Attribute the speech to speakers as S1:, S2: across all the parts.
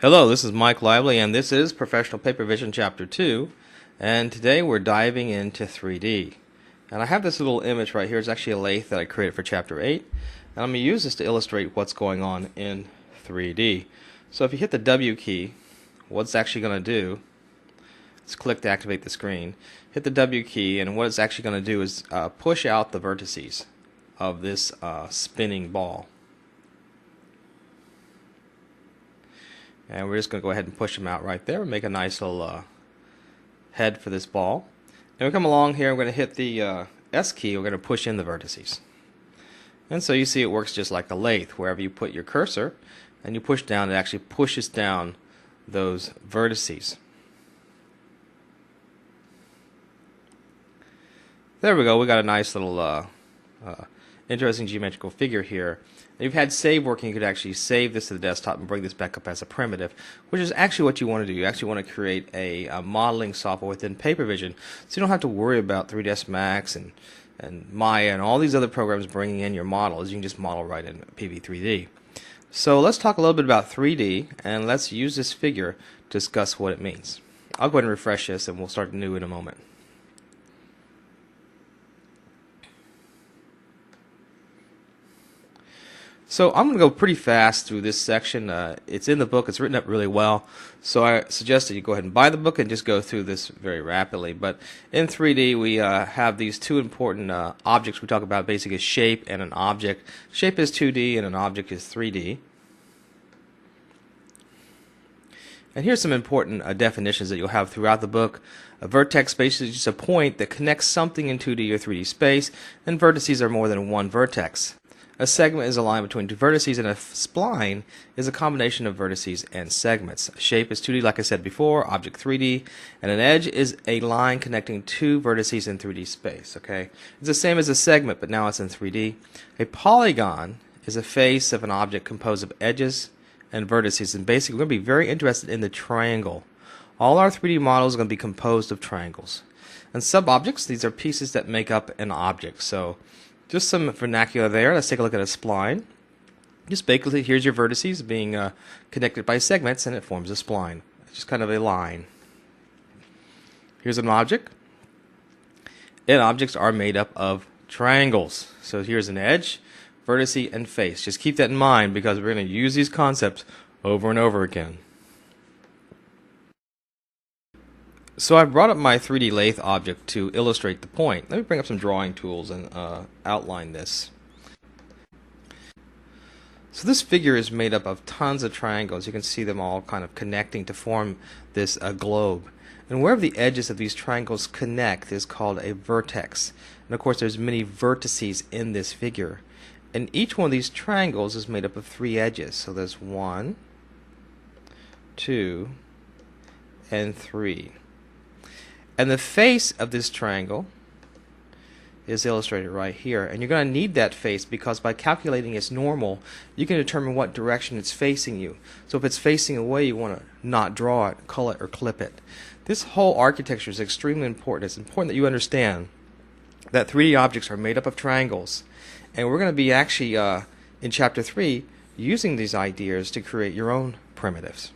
S1: Hello, this is Mike Lively, and this is Professional Papervision Chapter 2, and today we're diving into 3D. And I have this little image right here. It's actually a lathe that I created for Chapter 8, and I'm going to use this to illustrate what's going on in 3D. So if you hit the W key, what it's actually going to do is click to activate the screen. Hit the W key, and what it's actually going to do is push out the vertices of this spinning ball. And we're just going to go ahead and push them out right there and make a nice little head for this ball. And we come along here, we're going to hit the S key, we're going to push in the vertices. And so you see it works just like a lathe. Wherever you put your cursor and you push down, it actually pushes down those vertices. There we go, we got a nice little interesting geometrical figure here. If you've had save working, you could actually save this to the desktop and bring this back up as a primitive, which is actually what you want to do. You actually want to create a modeling software within Papervision, so you don't have to worry about 3ds Max and Maya and all these other programs bringing in your models. You can just model right in PV3D. So let's talk a little bit about 3D, and let's use this figure to discuss what it means. I'll go ahead and refresh this, and we'll start new in a moment. So I'm going to go pretty fast through this section. It's in the book. It's written up really well. So I suggest that you go ahead and buy the book and just go through this very rapidly. But in 3D, we have these two important objects we talk about, basically a shape and an object. Shape is 2D and an object is 3D. And here's some important definitions that you'll have throughout the book. A vertex space is just a point that connects something in 2D or 3D space, and vertices are more than one vertex. A segment is a line between two vertices, and a spline is a combination of vertices and segments. A shape is 2D, like I said before, object 3D, and an edge is a line connecting two vertices in 3D space. Okay, it's the same as a segment, but now it's in 3D. A polygon is a face of an object composed of edges and vertices, and basically we're going to be very interested in the triangle. All our 3D models are going to be composed of triangles. And sub-objects, these are pieces that make up an object. So just some vernacular there. Let's take a look at a spline. Just basically, here's your vertices being connected by segments, and it forms a spline. It's just kind of a line. Here's an object. And objects are made up of triangles. So here's an edge, vertice, and face. Just keep that in mind because we're going to use these concepts over and over again. So I've brought up my 3D lathe object to illustrate the point. Let me bring up some drawing tools and outline this. So this figure is made up of tons of triangles. You can see them all kind of connecting to form this globe. And wherever the edges of these triangles connect is called a vertex. And of course there's many vertices in this figure. And each one of these triangles is made up of 3 edges. So there's 1, 2, and 3. And the face of this triangle is illustrated right here. And you're going to need that face because by calculating its normal, you can determine what direction it's facing you. So if it's facing away, you want to not draw it, cull it, or clip it. This whole architecture is extremely important. It's important that you understand that 3D objects are made up of triangles. And we're going to be actually, in Chapter 3, using these ideas to create your own primitives.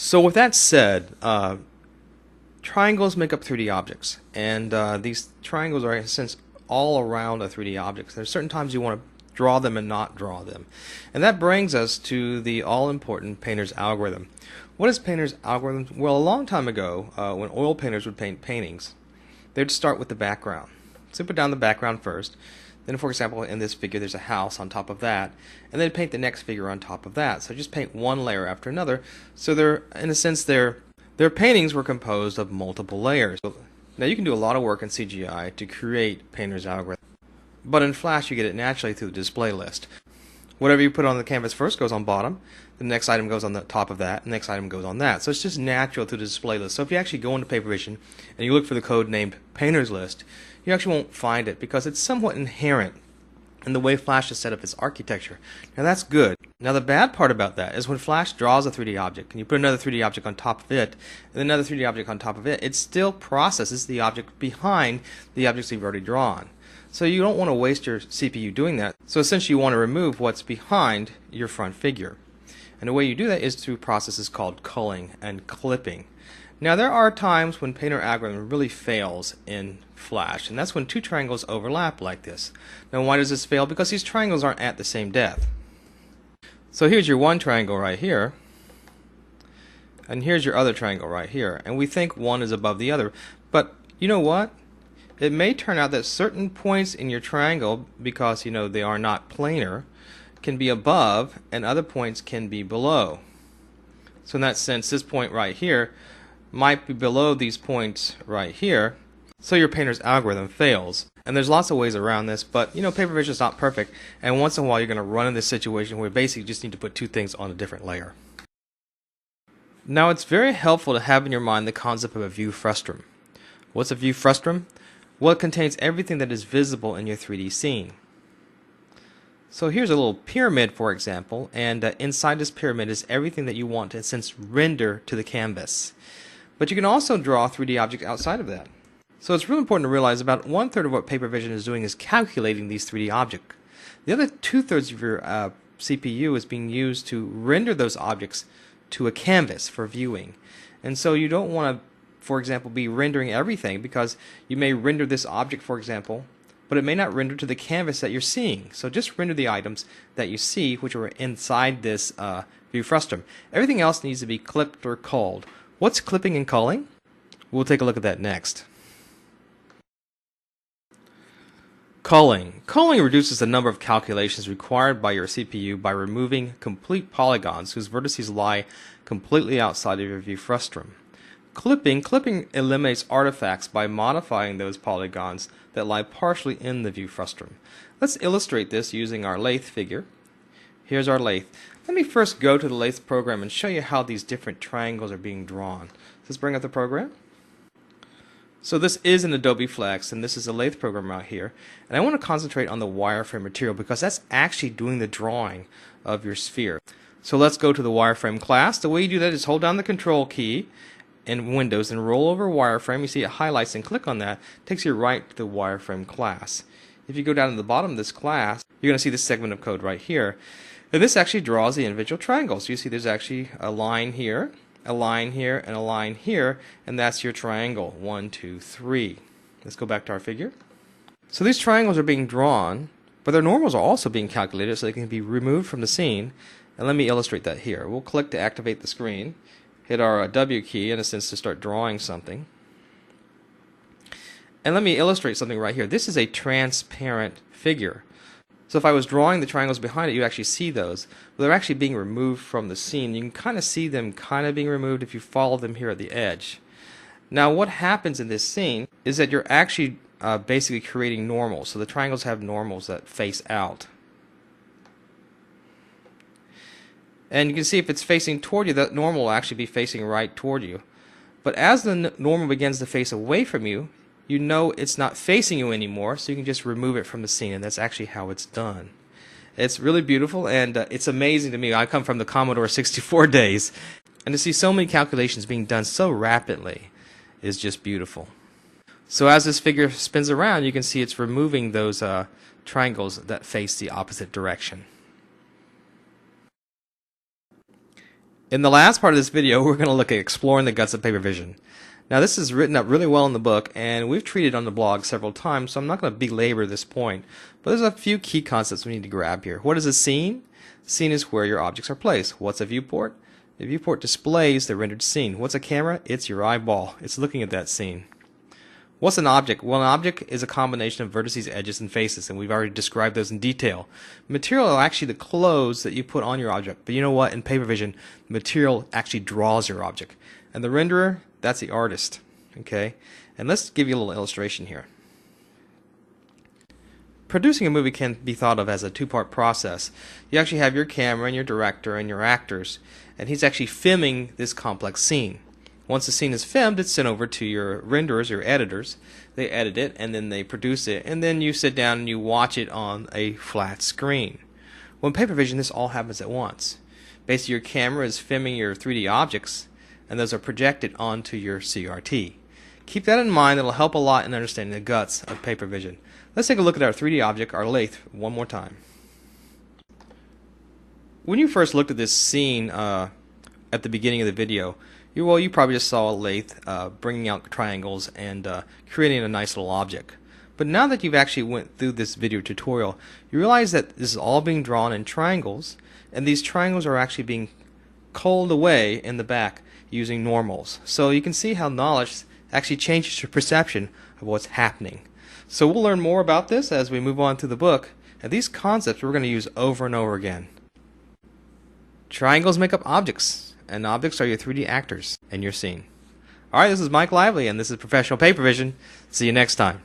S1: So with that said, triangles make up 3D objects, and these triangles are in a sense all around a 3D object. There's certain times you want to draw them and not draw them. And that brings us to the all-important painter's algorithm. What is painter's algorithm? Well, a long time ago, when oil painters would paint paintings, they'd start with the background. So put down the background first. Then, for example, in this figure, there's a house on top of that, and then paint the next figure on top of that. So just paint one layer after another. So they're, in a sense, their paintings were composed of multiple layers. Now you can do a lot of work in CGI to create painter's algorithm, but in Flash you get it naturally through the display list. Whatever you put on the canvas first goes on bottom, the next item goes on the top of that, the next item goes on that. So it's just natural through the display list. So if you actually go into Papervision and you look for the code named painter's list, you actually won't find it because it's somewhat inherent in the way Flash has set up its architecture. Now that's good. Now the bad part about that is when Flash draws a 3D object and you put another 3D object on top of it and another 3D object on top of it, it still processes the object behind the objects you've already drawn. So you don't want to waste your CPU doing that. So essentially you want to remove what's behind your front figure. And the way you do that is through processes called culling and clipping. Now there are times when Painter algorithm really fails in Flash, and that's when two triangles overlap like this. Now why does this fail? Because these triangles aren't at the same depth. So here's your one triangle right here, and here's your other triangle right here, and we think one is above the other. But you know what? It may turn out that certain points in your triangle, because they are not planar, can be above and other points can be below. So in that sense, this point right here might be below these points right here, so your painter's algorithm fails. And there's lots of ways around this, but Papervision is not perfect, and once in a while you're going to run into this situation where you basically just need to put two things on a different layer. Now it's very helpful to have in your mind the concept of a view frustum. What's a view frustum? Well, it contains everything that is visible in your 3D scene. So here's a little pyramid, for example, and inside this pyramid is everything that you want to, since, render to the canvas. But you can also draw a 3D object outside of that. So it's really important to realize about 1/3 of what Papervision is doing is calculating these 3D objects. The other 2/3 of your CPU is being used to render those objects to a canvas for viewing. And so you don't want to, for example, be rendering everything, because you may render this object, for example, but it may not render to the canvas that you're seeing. So just render the items that you see, which are inside this view frustum. Everything else needs to be clipped or culled. What's clipping and culling? We'll take a look at that next. Culling. Culling reduces the number of calculations required by your CPU by removing complete polygons whose vertices lie completely outside of your view frustum. Clipping eliminates artifacts by modifying those polygons that lie partially in the view frustum. Let's illustrate this using our lathe figure. Here's our lathe. Let me first go to the lathe program and show you how these different triangles are being drawn. Let's bring up the program. So this is an Adobe Flex, and this is a lathe program out here. And I want to concentrate on the wireframe material because that's actually doing the drawing of your sphere. So let's go to the wireframe class. The way you do that is hold down the control key in Windows and roll over wireframe. You see it highlights, and click on that. It takes you right to the wireframe class. If you go down to the bottom of this class, you're going to see this segment of code right here. And this actually draws the individual triangles. You see there's actually a line here, a line here, and a line here, and that's your triangle. 1, 2, 3. Let's go back to our figure. So these triangles are being drawn, but their normals are also being calculated so they can be removed from the scene. And let me illustrate that here. We'll click to activate the screen, hit our W key in a sense to start drawing something. And let me illustrate something right here. This is a transparent figure. So if I was drawing the triangles behind it, you actually see those. But they're actually being removed from the scene. You can kind of see them kind of being removed if you follow them here at the edge. Now what happens in this scene is that you're actually basically creating normals. So the triangles have normals that face out. And you can see if it's facing toward you, that normal will actually be facing right toward you. But as the normal begins to face away from you, you know it's not facing you anymore, so you can just remove it from the scene, and that's actually how it's done. It's really beautiful, and it's amazing to me. I come from the Commodore 64 days, and to see so many calculations being done so rapidly is just beautiful. So as this figure spins around, you can see it's removing those triangles that face the opposite direction. In the last part of this video, we're going to look at exploring the guts of Papervision. Now this is written up really well in the book, and we've treated it on the blog several times, so I'm not going to belabor this point. But there's a few key concepts we need to grab here. What is a scene? Scene is where your objects are placed. What's a viewport? The viewport displays the rendered scene. What's a camera? It's your eyeball. It's looking at that scene. What's an object? Well, an object is a combination of vertices, edges, and faces, and we've already described those in detail. Material are actually the clothes that you put on your object, but you know what? In Papervision, material actually draws your object. And the renderer, that's the artist. Okay? And let's give you a little illustration here. Producing a movie can be thought of as a two-part process. You actually have your camera and your director and your actors, and he's actually filming this complex scene. Once the scene is filmed, it's sent over to your renderers, your editors. They edit it, and then they produce it, and then you sit down and you watch it on a flat screen. Well, in Papervision, this all happens at once. Basically, your camera is filming your 3D objects, and those are projected onto your CRT. Keep that in mind. It'll help a lot in understanding the guts of paper vision. Let's take a look at our 3D object, our lathe, one more time. When you first looked at this scene at the beginning of the video, you probably just saw a lathe bringing out triangles and creating a nice little object. But now that you've actually went through this video tutorial, you realize that this is all being drawn in triangles, and these triangles are actually being culled away in the back using normals. So you can see how knowledge actually changes your perception of what's happening. So we'll learn more about this as we move on through the book, and these concepts we're going to use over and over again. Triangles make up objects, and objects are your 3D actors in your scene. Alright, this is Mike Lively, and this is Professional Paper Vision. See you next time.